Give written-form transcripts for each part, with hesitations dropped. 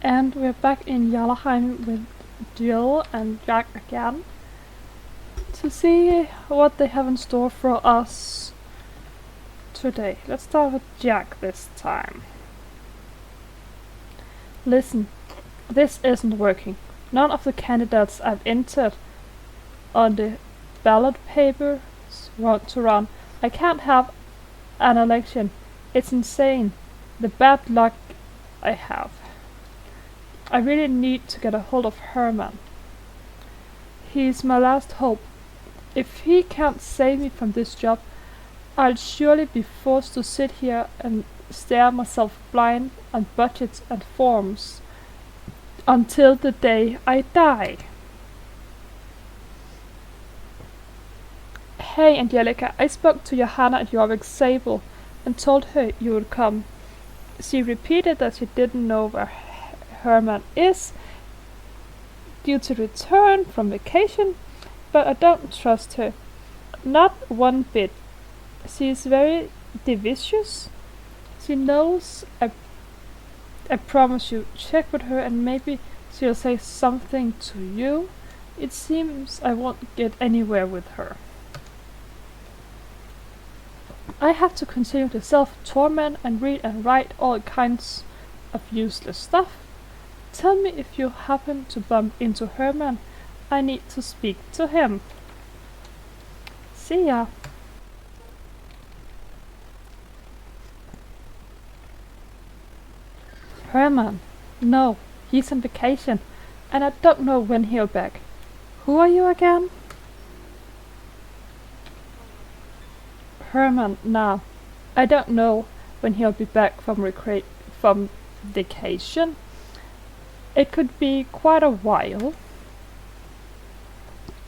And we're back in Jarlaheim with Jill and Jack again to see what they have in store for us today. Let's start with Jack this time. Listen, this isn't working. None of the candidates I've entered on the ballot papers want to run. I can't have an election. It's insane, the bad luck I have. I really need to get a hold of Herman. He's my last hope. If he can't save me from this job, I'll surely be forced to sit here and stare myself blind on budgets and forms until the day I die. Hey Angelica, I spoke to Johanna at Jorvik's stable and told her you would come. She repeated that she didn't know where Herman is due to return from vacation, but I don't trust her. Not one bit. She is very devious. She knows I promise you, check with her and maybe she'll say something to you. It seems I won't get anywhere with her. I have to continue to self-torment and read and write all kinds of useless stuff. Tell me if you happen to bump into Herman. I need to speak to him. See ya. Herman? No, he's on vacation, and I don't know when he'll be back. Who are you again? Herman, nah. I don't know when he'll be back from vacation. It could be quite a while.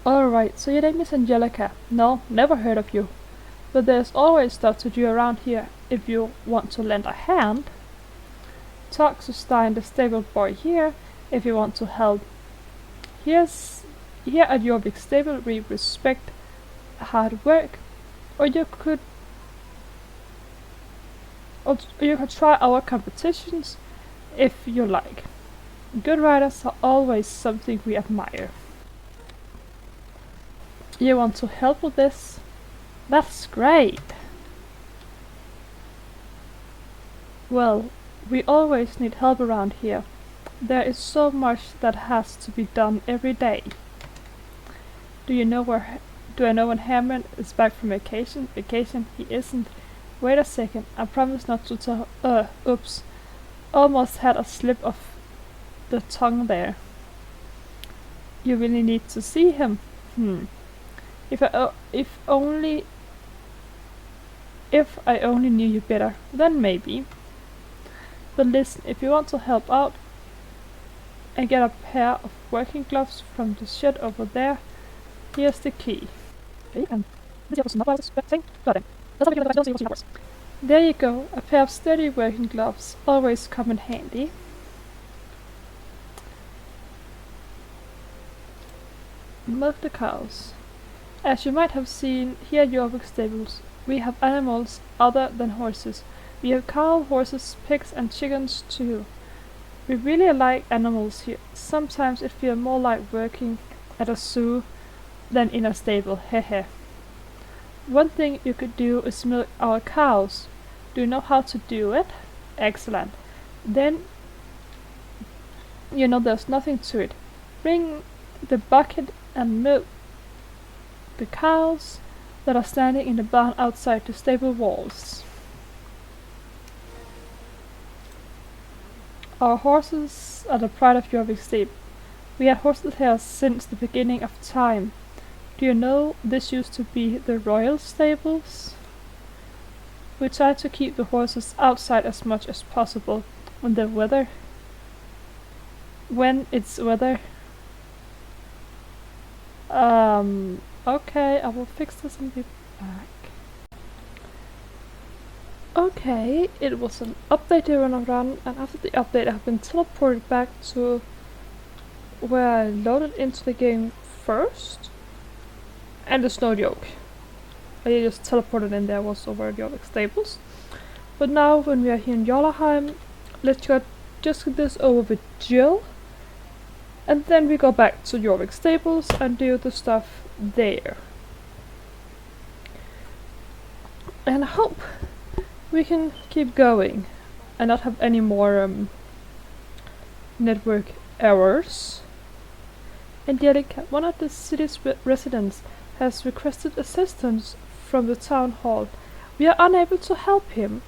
Alright, so your name is Angelica. No, never heard of you. But there's always stuff to do around here if you want to lend a hand. Talk to Stein, the stable boy here, if you want to help. Here at Jorvik's stable we respect hard work, or you could try our competitions if you like. Good riders are always something we admire. You want to help with this? That's great! Well, we always need help around here. There is so much that has to be done every day. Do I know when Herman is back from vacation? Vacation? He isn't. Wait a second, I promise not to tell. Oops. Almost had a slip of the tongue there. You really need to see him. If I only knew you better, then maybe. But listen, if you want to help out and get a pair of working gloves from the shed over there, here's the key. There you go, a pair of sturdy working gloves always come in handy. Milk the cows. As you might have seen here at Jorvik's stables, we have animals other than horses. We have cow, horses, pigs and chickens too. We really like animals here. Sometimes it feels more like working at a zoo than in a stable, hehe. One thing you could do is milk our cows. Do you know how to do it? Excellent. Then you know there's nothing to it. Bring the bucket and milk the cows that are standing in the barn outside the stable walls. Our horses are the pride of Jorvik's stable. We had horses here since the beginning of time. Do you know this used to be the royal stables? We try to keep the horses outside as much as possible when it's weather. Okay, I will fix this and be back. Okay, it was an update to run, and after the update I have been teleported back to where I loaded into the game first. And there's no joke. I just teleported in there, was over at Jorvik's stables. But now when we are here in Jarlaheim, let's go just get this over with Jill, and then we go back to Jorvik stables and do the stuff there. And I hope we can keep going and not have any more network errors. Angelica, one of the city's residents, has requested assistance from the town hall. We are unable to help him,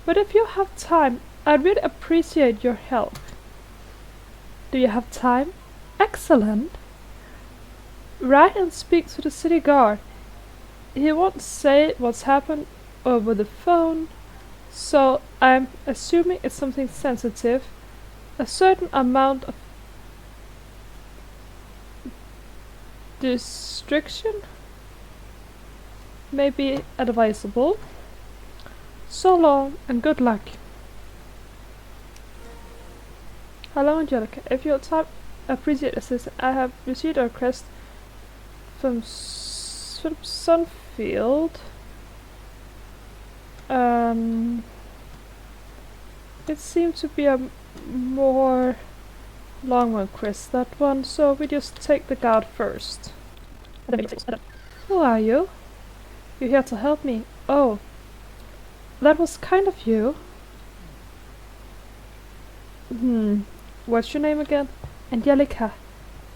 but if you have time, I'd really appreciate your help. Do you have time? Excellent! Write and speak to the city guard. He won't say what's happened over the phone, so I'm assuming it's something sensitive. A certain amount of discretion may be advisable. So long and good luck. Hello, Angelica. If you'll type appreciate assistance, I have received a request from Sunfield. It seems to be a more long one quest, that one, so we just take the guard first. Who are you? You're here to help me. Oh, that was kind of you. What's your name again? Angelica.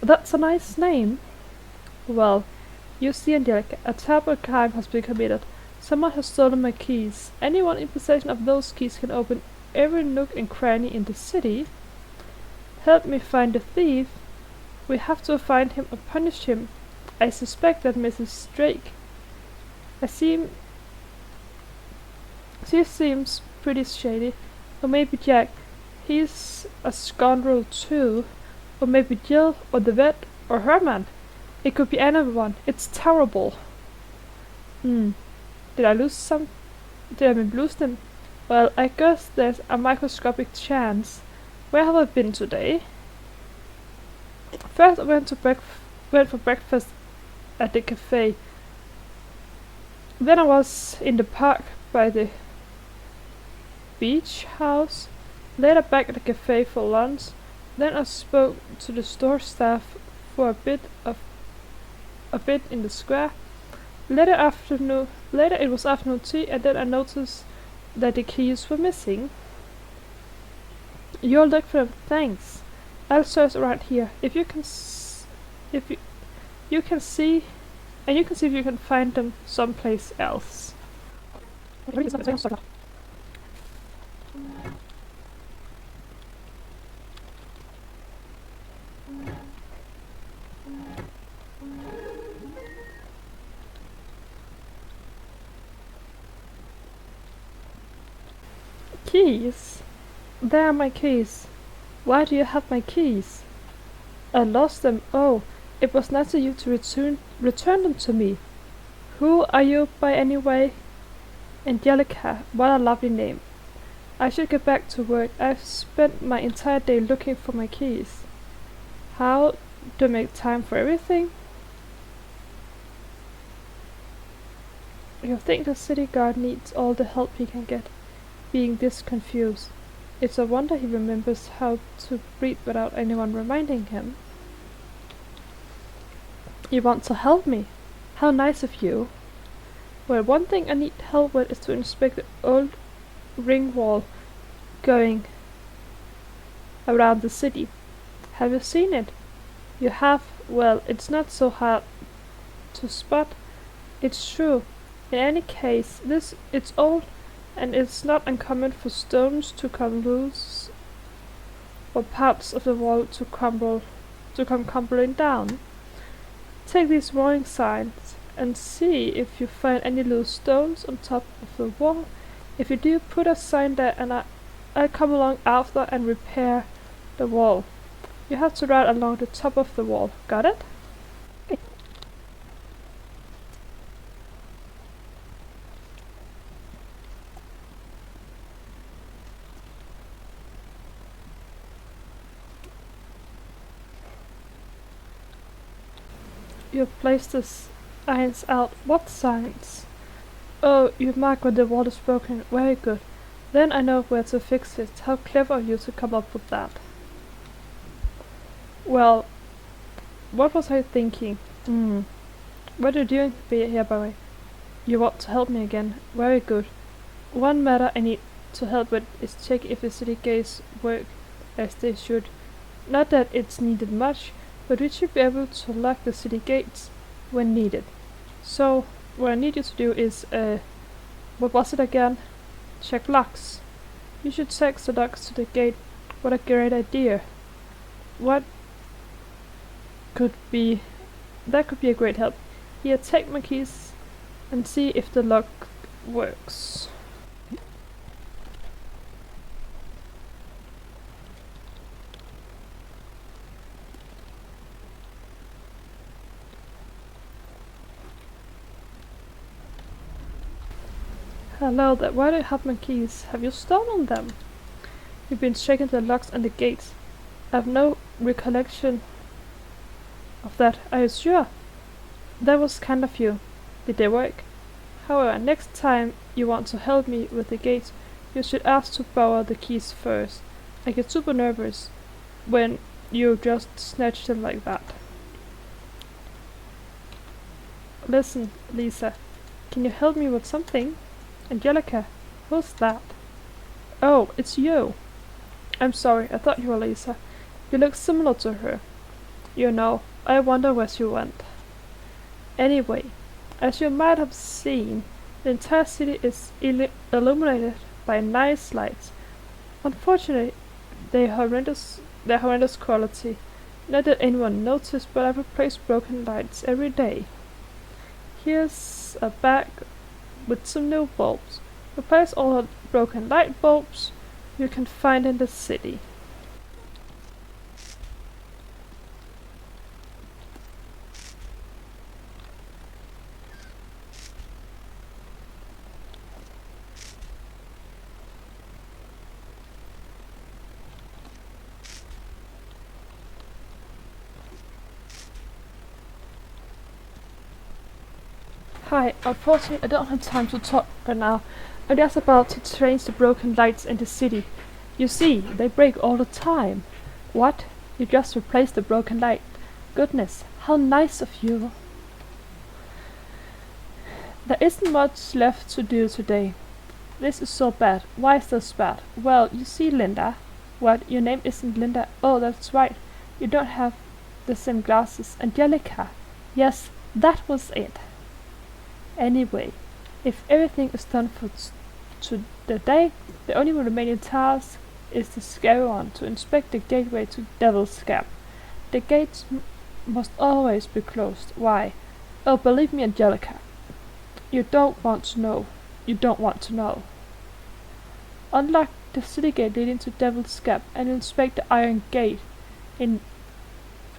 That's a nice name. Well, you see, Angelica, a terrible crime has been committed. Someone has stolen my keys. Anyone in possession of those keys can open every nook and cranny in the city. Help me find the thief. We have to find him and punish him. I suspect that Mrs. Drake. She seems pretty shady. Or maybe Jack. He's a scoundrel too. Or maybe Jill, or the vet, or Herman. It could be anyone. It's terrible. Did I lose some? Did I lose them? Well, I guess there's a microscopic chance. Where have I been today? First I went for breakfast at the cafe. Then I was in the park by the beach house. Later back at the cafe for lunch. Then I spoke to the store staff for a bit in the square. Later it was afternoon tea, and then I noticed that the keys were missing. You'll look for them, thanks. I'll search around here. If you can see if you can see if you can find them someplace else. Keys? There are my keys. Why do you have my keys? I lost them. Oh, it was nice of you to return them to me. Who are you by any way? Angelica, what a lovely name. I should get back to work. I've spent my entire day looking for my keys. How do I make time for everything? You think the city guard needs all the help he can get, being this confused. It's a wonder he remembers how to breathe without anyone reminding him. You want to help me? How nice of you. Well, one thing I need help with is to inspect the old ring wall going around the city. Have you seen it? You have? Well, it's not so hard to spot. It's true. In any case, it's old, and it's not uncommon for stones to come loose or parts of the wall to come crumbling down. Take these warning signs and see if you find any loose stones on top of the wall. If you do, put a sign there, and I'll come along after and repair the wall. You have to ride along the top of the wall. Got it? Okay. You've placed the signs out. What signs? Oh, you mark where the wall is broken. Very good. Then I know where to fix it. How clever of you to come up with that. Well, what was I thinking? What are you doing here, by the way? You want to help me again. Very good. One matter I need to help with is check if the city gates work as they should. Not that it's needed much, but we should be able to lock the city gates when needed. So, what I need you to do is, what was it again? Check locks. You should check the locks to the gate. What a great idea. What could be... That could be a great help. Here, take my keys and see if the lock works. Hello there, why do you have my keys? Have you stolen them? You've been checking the locks and the gates. I have no recollection of that, are you sure? That was kind of you. Did they work? However, next time you want to help me with the gates, you should ask to borrow the keys first. I get super nervous when you just snatch them like that. Listen, Lisa, can you help me with something? Angelica, who's that? Oh, it's you. I'm sorry, I thought you were Lisa. You look similar to her. You know, I wonder where she went. Anyway, as you might have seen, the entire city is illuminated by nice lights. Unfortunately, they're horrendous quality. Not that anyone noticed, but I've replaced broken lights every day. Here's a bag with some new bulbs. Replace all the broken light bulbs you can find in the city. Hi, unfortunately I don't have time to talk right now. I'm just about to change the broken lights in the city. You see, they break all the time. What? You just replaced the broken light? Goodness, how nice of you. There isn't much left to do today. This is so bad. Why is this bad? Well, you see, Linda. What? Your name isn't Linda? Oh, that's right. You don't have the same glasses. Angelica. Yes, that was it. Anyway, if everything is done for the day, the only remaining task is the scary one, to inspect the gateway to Devil's Gap. The gates must always be closed. Why? Oh, believe me, Angelica. You don't want to know. You don't want to know. Unlock the city gate leading to Devil's Gap and inspect the iron gate in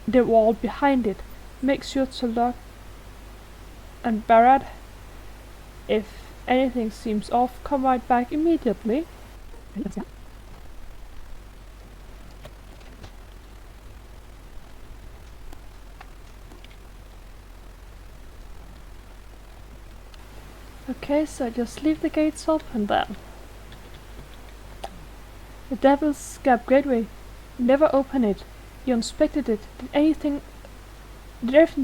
the wall behind it. Make sure to lock and bar it. If anything seems off, come right back immediately. Okay, so just leave the gates open then. The Devil's Gap gateway. Never open it. You inspected it. Did everything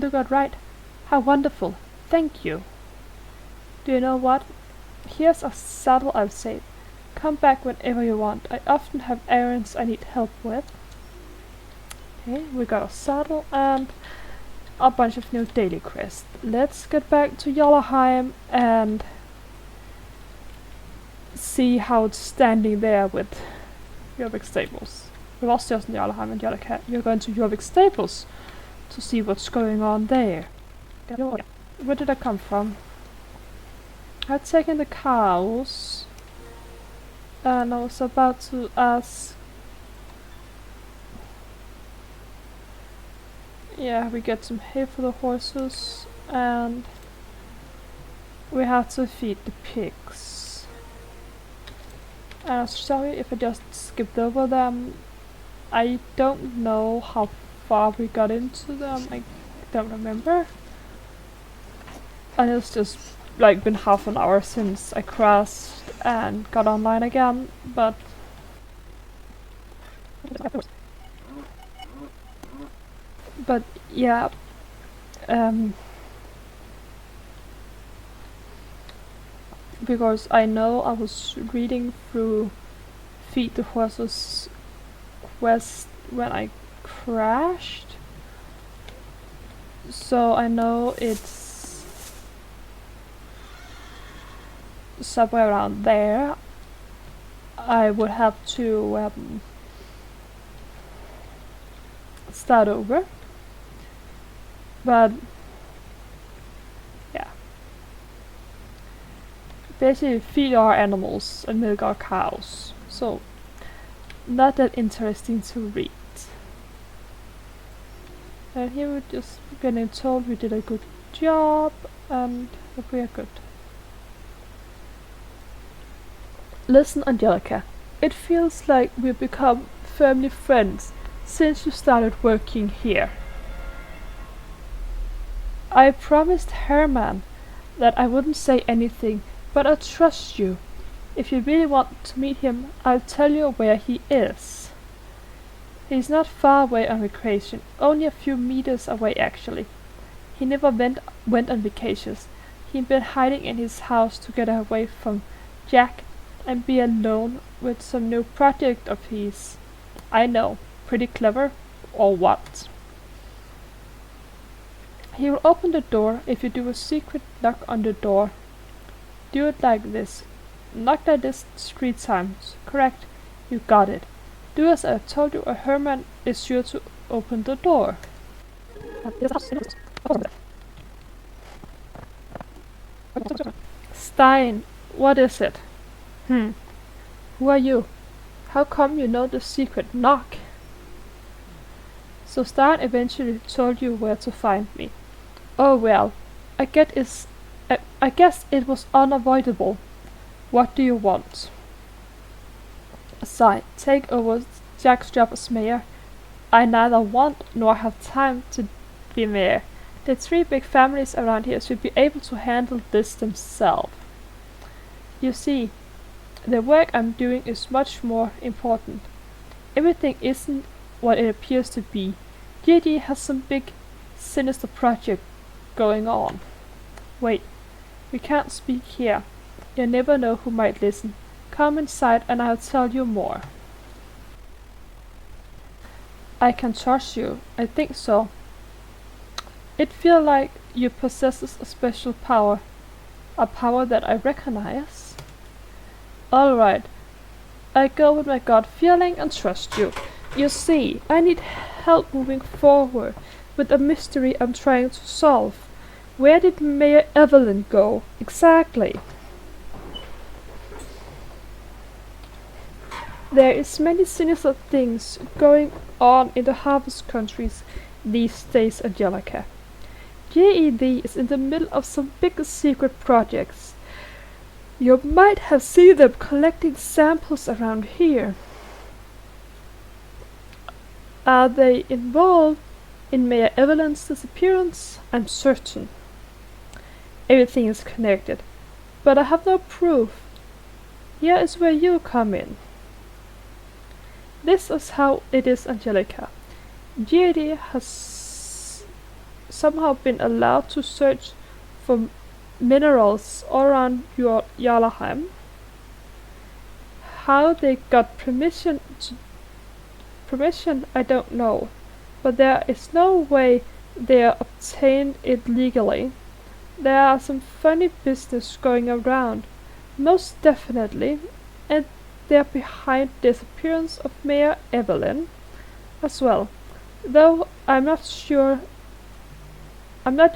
look out right? How wonderful. Thank you. Do you know what? Here's a saddle I've saved. Come back whenever you want. I often have errands I need help with. Okay, we got a saddle and a bunch of new daily quests. Let's get back to Jarlaheim and see how it's standing there with Jorvik Stables. We was just in Jarlaheim, Angelica. You're going to Jorvik Stables to see what's going on there. Where did I come from? I'd taken the cows and I was about to ask. Yeah, we get some hay for the horses and we have to feed the pigs. Sorry if I just skipped over them. I don't know how far we got into them. I don't remember. And it's just like been half an hour since I crashed and got online again, but yeah, because I know I was reading through Feed the Horses quest when I crashed, so I know it's somewhere around there. I would have to start over, but yeah, basically feed our animals and milk our cows, so not that interesting to read. And here we're just getting told we did a good job and that we are good. Listen, Angelica, it feels like we've become family friends since you started working here. I promised Herman that I wouldn't say anything, but I trust you. If you really want to meet him, I'll tell you where he is. He's not far away on vacation, only a few meters away actually. He never went on vacations. He'd been hiding in his house to get away from Jack and be alone with some new project of his. I know, pretty clever, or what? He will open the door if you do a secret knock on the door. Do it like this. Knock like this 3 times. Correct, you got it. Do as I told you, or Herman is sure to open the door. Stein, what is it? Who are you? How come you know the secret knock? So Stein eventually told you where to find me. Oh well, I guess it was unavoidable. What do you want? Sigh, take over Jack's job as mayor. I neither want nor have time to be mayor. The 3 big families around here should be able to handle this themselves. You see, the work I'm doing is much more important. Everything isn't what it appears to be. GED has some big, sinister project going on. Wait, we can't speak here. You never know who might listen. Come inside and I'll tell you more. I can trust you. I think so. It feels like you possess a special power. A power that I recognize. Alright. I go with my gut feeling and trust you. You see, I need help moving forward with a mystery I'm trying to solve. Where did Mayor Evelyn go? Exactly. There is many sinister things going on in the harvest countries these days, Angelica. GED is in the middle of some big secret projects. You might have seen them collecting samples around here. Are they involved in Mayor Evelyn's disappearance? I'm certain. Everything is connected, but I have no proof. Here is where you come in. This is how it is, Angelica. GED has somehow been allowed to search for minerals all around your Jarlaheim. How they got permission, I don't know, but there is no way they obtained it legally. There are some funny business going around, most definitely, and they're behind the disappearance of Mayor Evelyn as well, though I'm not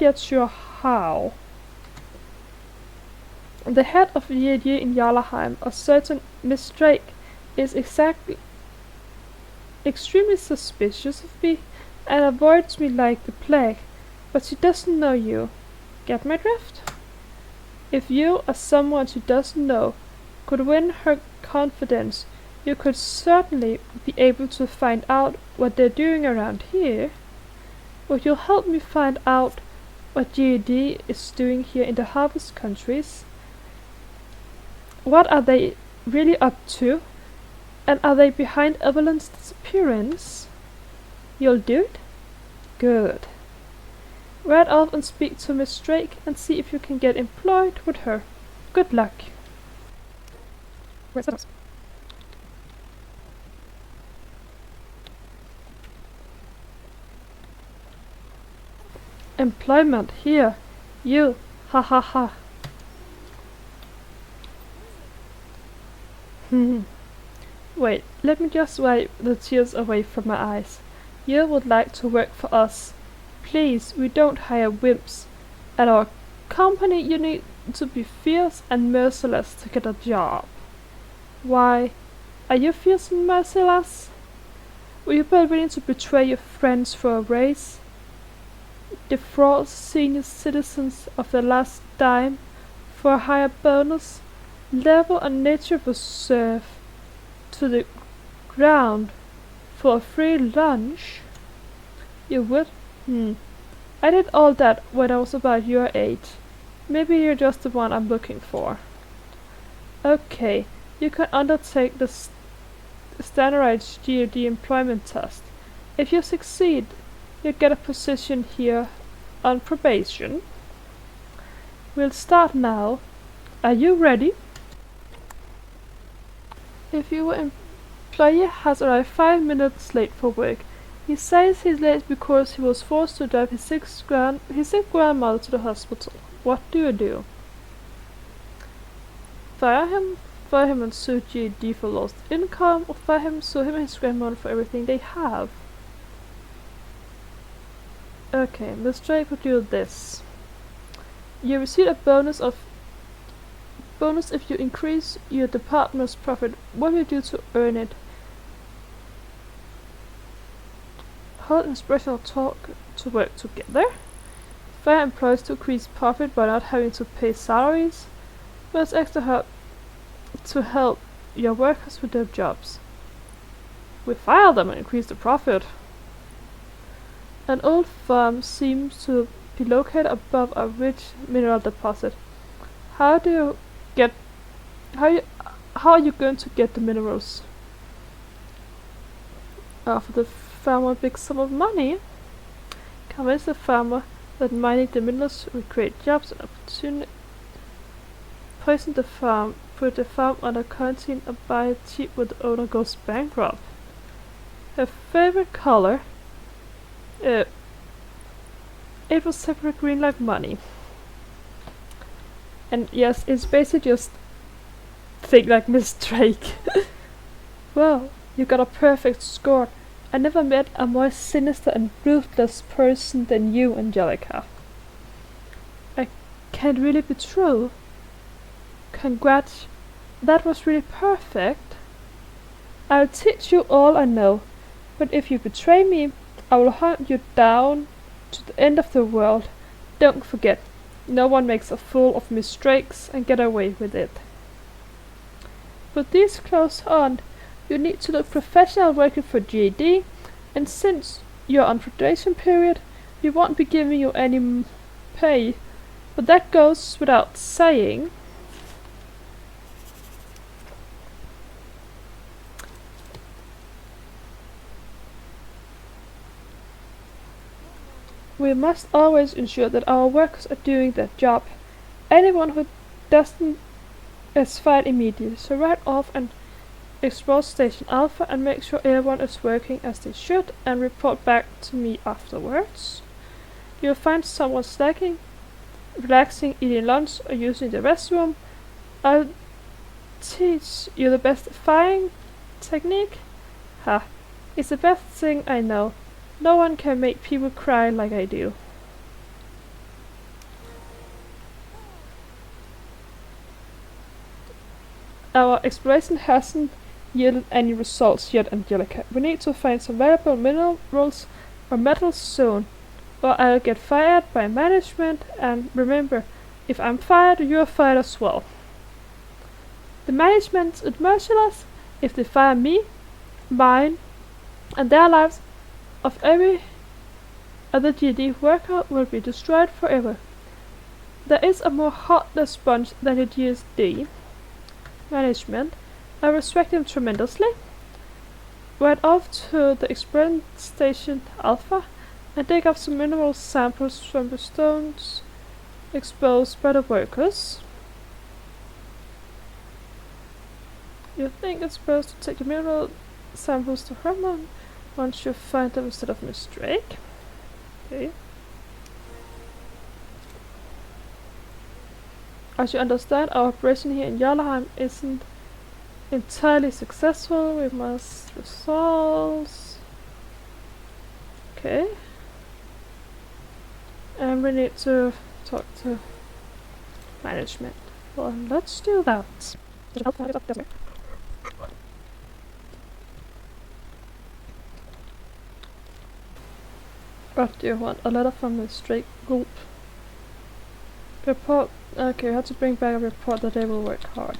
yet sure how. The head of the GED in Jarlaheim, a certain Miss Drake, is extremely suspicious of me and avoids me like the plague, but she doesn't know you. Get my drift? If you, as someone she doesn't know, could win her confidence, you could certainly be able to find out what they're doing around here. Would you help me find out what GED is doing here in the harvest countries? What are they really up to? And are they behind Evelyn's disappearance? You'll do it? Good. Ride off and speak to Miss Drake and see if you can get employed with her. Good luck. Where's the house? Employment here. You. Ha ha ha. Wait, let me just wipe the tears away from my eyes. You would like to work for us. Please, we don't hire wimps. At our company you need to be fierce and merciless to get a job. Why, are you fierce and merciless? Were you willing to betray your friends for a raise? Defraud senior citizens of their last dime for a higher bonus? Level a nature reserve to the ground for a free lunch? You would? I did all that when I was about your age. Maybe you're just the one I'm looking for. Okay, you can undertake the standardized GED employment test. If you succeed, you get a position here on probation. We'll start now. Are you ready? If your employee has arrived 5 minutes late for work, he says he's late because he was forced to drive his sick grandmother to the hospital. What do you do? Fire him and sue GED for lost income, or fire him, sue him and his grandmother for everything they have. Okay, Miss Drake will do this. You receive a bonus if you increase your department's profit. What do you do to earn it? Hold inspirational talk to work together. Fire employees to increase profit by not having to pay salaries. There's extra help to help your workers with their jobs. We fire them and increase the profit. An old farm seems to be located above a rich mineral deposit. How are you going to get the minerals? Offer the farmer a big sum of money. Convince the farmer that mining the minerals will create jobs and opportunity. Poison the farm, put the farm under quarantine, and buy it cheap when the owner goes bankrupt. Her favorite color? It was separate green like money. And yes, it's basically just think like Miss Drake. Well, you got a perfect score. I never met a more sinister and ruthless person than you, Angelica. I can't really be true. Congrats. That was really perfect. I'll teach you all I know, but if you betray me, I will hunt you down to the end of the world. Don't forget, no one makes a fool of Miss Drakes and get away with it. With these clothes on, you need to look professional working for GED, and since you're on probation period, we won't be giving you any pay, but that goes without saying. We must always ensure that our workers are doing their job. Anyone who doesn't is fired immediately, so ride off and explore Station Alpha and make sure everyone is working as they should and report back to me afterwards. You'll find someone slacking, relaxing, eating lunch or using the restroom. I'll teach you the best firing technique. It's the best thing I know. No one can make people cry like I do. Our exploration hasn't yielded any results yet, Angelica. We need to find some valuable minerals or metals soon, or I'll get fired by management, and remember, if I'm fired, you're fired as well. The management's merciless. If they fire me, mine, and their lives of every other GED worker will be destroyed forever. There is a more heartless bunch than the GSD. management. I respect him tremendously. Went off to the experiment station Alpha and dig up some mineral samples from the stones exposed by the workers. You think it's best to take the mineral samples to Herman once you find them instead of Miss Drake? Okay. As you understand, our operation here in Jarlaheim isn't entirely successful. We must resolve. Okay. And we need to talk to management. Well, let's do that. What do you want? A letter from the straight group. Report. Okay, you have to bring back a report that they will work hard.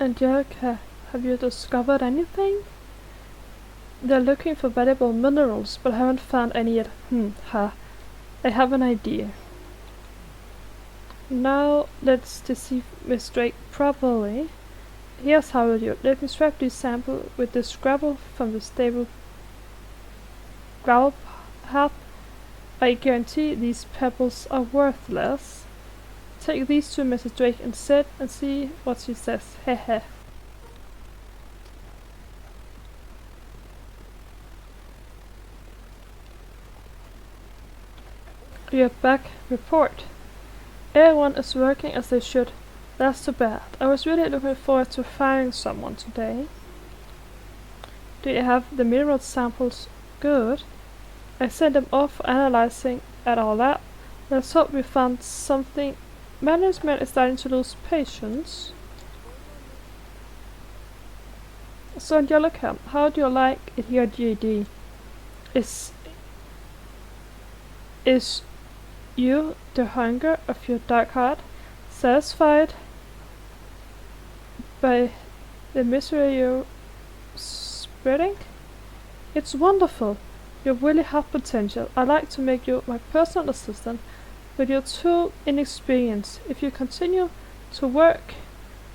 Angelica, have you discovered anything? They're looking for valuable minerals, but haven't found any yet. I have an idea. Now let's deceive Miss Drake properly. Here's how we do it. Let me swap this sample with this gravel from the stable gravel path. I guarantee these pebbles are worthless. Take these to Mrs. Drake instead and see what she says. Hehe. You're back. Report. Everyone is working as they should. That's too bad. I was really looking forward to firing someone today. Do you have the mineral samples? Good. I sent them off for analyzing at our lab. Let's hope we found something. Management is starting to lose patience. So Angelica, how do you like it here at GED? Is you, the hunger of your dark heart, satisfied by the misery you're spreading? It's wonderful. You really have potential. I'd like to make you my personal assistant, but you're too inexperienced. If you continue to work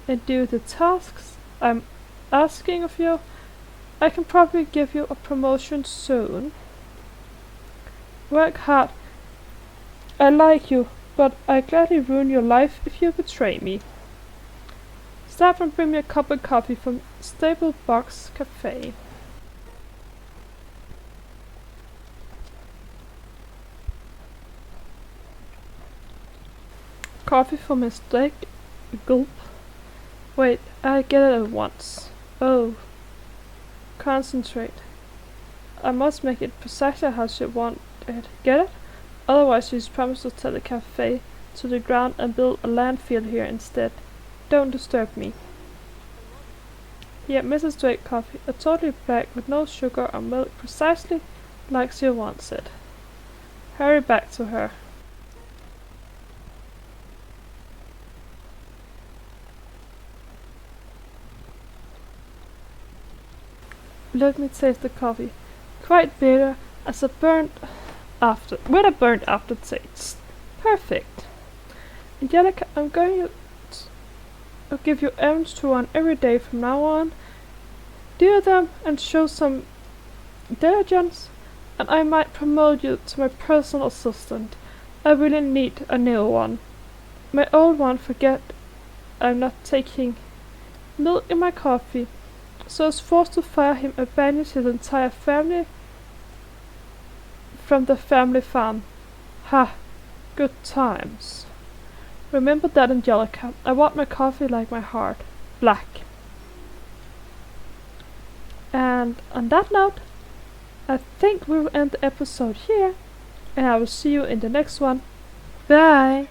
and do the tasks I'm asking of you, I can probably give you a promotion soon. Work hard. I like you, but I gladly ruin your life if you betray me. Stop and bring me a cup of coffee from Stable Box Cafe. Coffee for Miss Drake. Gulp. Wait, I get it at once. Oh. Concentrate. I must make it precisely how she wants it. Get it? Otherwise she's promised to tear the cafe to the ground and build a landfill here instead. Don't disturb me. Here, Mrs. Drake coffee, a totally black with no sugar or milk, precisely like she wants it. Hurry back to her. Let me taste the coffee. Quite bitter as a burnt with a burnt aftertaste. Perfect. Angelica, I'm going to give you errands to run every day from now on. Do them and show some diligence, and I might promote you to my personal assistant. I really need a new one. My old one forget I'm not taking milk in my coffee, so I was forced to fire him and banish his entire family from the family farm. Ha! Good times. Remember that, Angelica. I want my coffee like my heart. Black. And on that note, I think we will end the episode here, and I will see you in the next one. Bye!